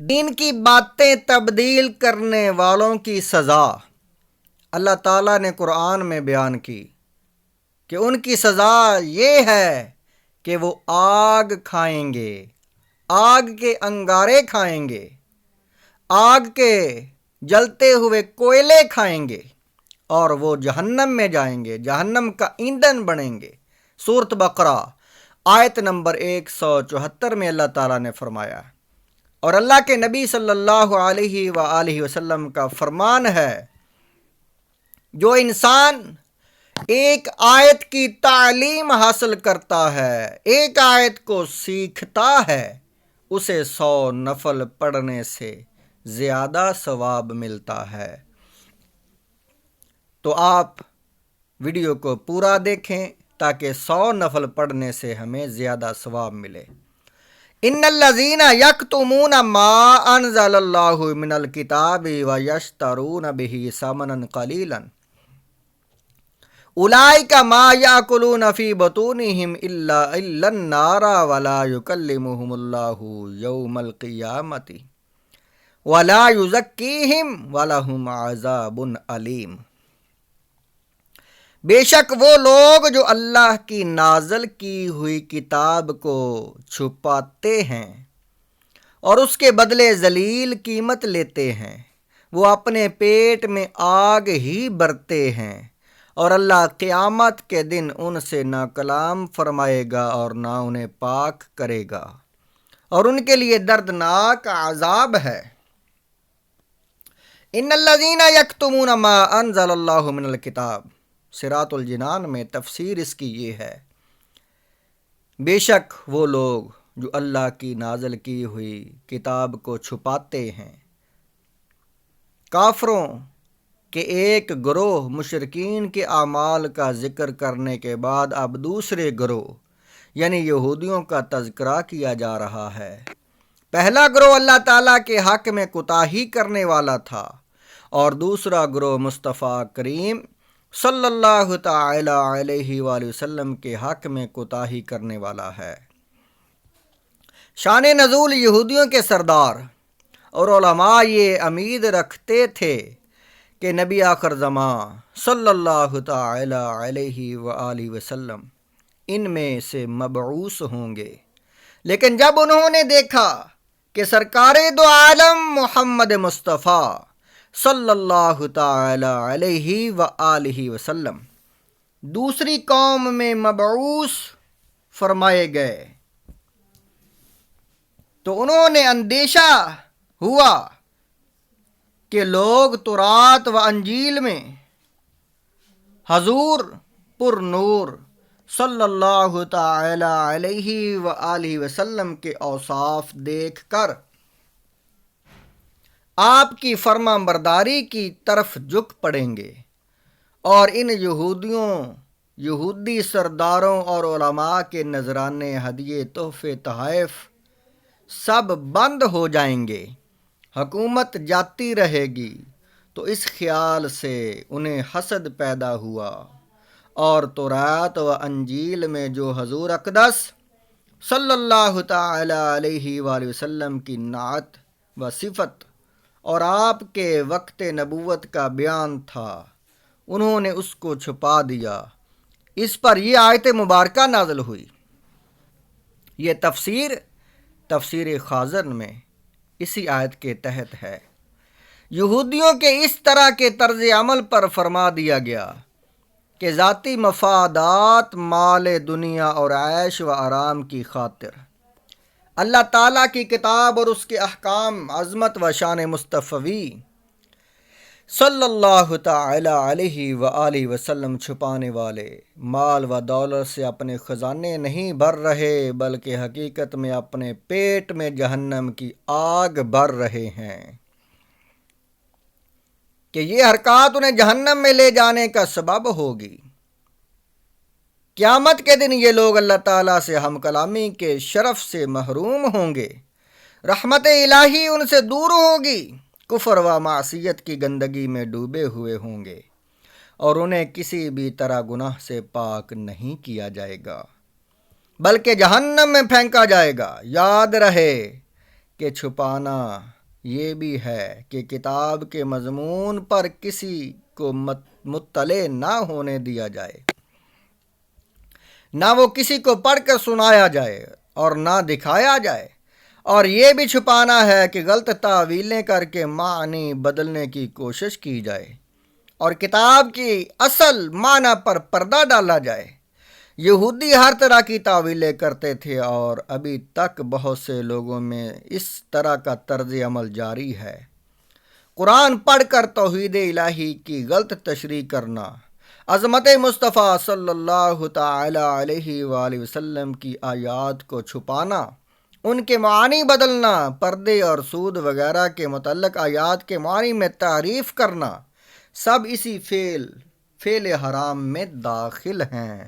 دین کی باتیں تبدیل کرنے والوں کی سزا اللہ تعالیٰ نے قرآن میں بیان کی کہ ان کی سزا یہ ہے کہ وہ آگ کھائیں گے، آگ کے انگارے کھائیں گے، آگ کے جلتے ہوئے کوئلے کھائیں گے اور وہ جہنم میں جائیں گے، جہنم کا ایندھن بنیں گے۔ سورۃ بقرہ آیت نمبر 174 میں اللہ تعالیٰ نے فرمایا، اور اللہ کے نبی صلی اللہ علیہ وآلہ وسلم کا فرمان ہے، جو انسان ایک آیت کی تعلیم حاصل کرتا ہے، ایک آیت کو سیکھتا ہے، اسے 100 نفل پڑھنے سے زیادہ ثواب ملتا ہے۔ تو آپ ویڈیو کو پورا دیکھیں تاکہ 100 نفل پڑھنے سے ہمیں زیادہ ثواب ملے۔ ان الذین یکتمون ما انزل اللہ من الکتاب ویشترون بہ ثمنا قلیلا اولئک ما یاکلون فی بطونہم الا النار ولا یکلمہم اللہ یوم القیامۃ ولا یزکیہم ولہم عذاب علیم۔ بے شک وہ لوگ جو اللہ کی نازل کی ہوئی کتاب کو چھپاتے ہیں اور اس کے بدلے ذلیل قیمت لیتے ہیں، وہ اپنے پیٹ میں آگ ہی بھرتے ہیں، اور اللہ قیامت کے دن ان سے نہ کلام فرمائے گا اور نہ انہیں پاک کرے گا، اور ان کے لیے دردناک عذاب ہے۔ ان الذین یکتمون ما انزل اللہ من الکتاب، صراط الجنان میں تفسیر اس کی یہ ہے، بے شک وہ لوگ جو اللہ کی نازل کی ہوئی کتاب کو چھپاتے ہیں۔ کافروں کے ایک گروہ مشرکین کے اعمال کا ذکر کرنے کے بعد اب دوسرے گروہ یعنی یہودیوں کا تذکرہ کیا جا رہا ہے۔ پہلا گروہ اللہ تعالیٰ کے حق میں کوتاہی کرنے والا تھا، اور دوسرا گروہ مصطفیٰ کریم صلی اللہ تعالی علیہ وآلہ وسلم کے حق میں کوتاہی کرنے والا ہے۔ شان نزول یہودیوں کے سردار اور علماء یہ امید رکھتے تھے کہ نبی آخر زمان صلی اللہ تعالی علیہ وآلہ وسلم ان میں سے مبعوث ہوں گے، لیکن جب انہوں نے دیکھا کہ سرکار دو عالم محمد مصطفیٰ صلی اللہ تعالی علیہ وآلہ وسلم دوسری قوم میں مبعوث فرمائے گئے تو انہوں نے اندیشہ ہوا کہ لوگ تورات و انجیل میں حضور پر نور صلی اللہ تعالی علیہ وآلہ وسلم کے اوصاف دیکھ کر آپ کی فرما برداری کی طرف جھک پڑیں گے، اور ان یہودی سرداروں اور علماء کے نذرانے، ہدیے، تحفے، تحائف سب بند ہو جائیں گے، حکومت جاتی رہے گی۔ تو اس خیال سے انہیں حسد پیدا ہوا، اور تورات و انجیل میں جو حضور اقدس صلی اللہ تعالی علیہ وآلہ وسلم کی نعت و صفت اور آپ کے وقت نبوت کا بیان تھا، انہوں نے اس کو چھپا دیا۔ اس پر یہ آیت مبارکہ نازل ہوئی۔ یہ تفسیر خازن میں اسی آیت کے تحت ہے۔ یہودیوں کے اس طرح کے طرز عمل پر فرما دیا گیا کہ ذاتی مفادات، مال دنیا اور عیش و آرام کی خاطر اللہ تعالیٰ کی کتاب اور اس کے احکام، عظمت و شان مصطفی صلی اللہ تعالی علیہ وآلہ وسلم چھپانے والے مال و دولت سے اپنے خزانے نہیں بھر رہے، بلکہ حقیقت میں اپنے پیٹ میں جہنم کی آگ بھر رہے ہیں، کہ یہ حرکات انہیں جہنم میں لے جانے کا سبب ہوگی۔ قیامت کے دن یہ لوگ اللہ تعالیٰ سے ہم کلامی کے شرف سے محروم ہوں گے، رحمت الہی ان سے دور ہوگی، کفر و معصیت کی گندگی میں ڈوبے ہوئے ہوں گے، اور انہیں کسی بھی طرح گناہ سے پاک نہیں کیا جائے گا، بلکہ جہنم میں پھینکا جائے گا۔ یاد رہے کہ چھپانا یہ بھی ہے کہ کتاب کے مضمون پر کسی کو مطلع نہ ہونے دیا جائے، نہ وہ کسی کو پڑھ کر سنایا جائے اور نہ دکھایا جائے، اور یہ بھی چھپانا ہے کہ غلط تعویلیں کر کے معنی بدلنے کی کوشش کی جائے اور کتاب کی اصل معنی پر پردہ ڈالا جائے۔ یہودی ہر طرح کی تعویلیں کرتے تھے اور ابھی تک بہت سے لوگوں میں اس طرح کا طرز عمل جاری ہے۔ قرآن پڑھ کر توحید الہی کی غلط تشریح کرنا، عظمت مصطفیٰ صلی اللہ تعالی علیہ وآلہ وسلم کی آیات کو چھپانا، ان کے معانی بدلنا، پردے اور سود وغیرہ کے متعلق آیات کے معنی میں تعریف کرنا، سب اسی فعل حرام میں داخل ہیں۔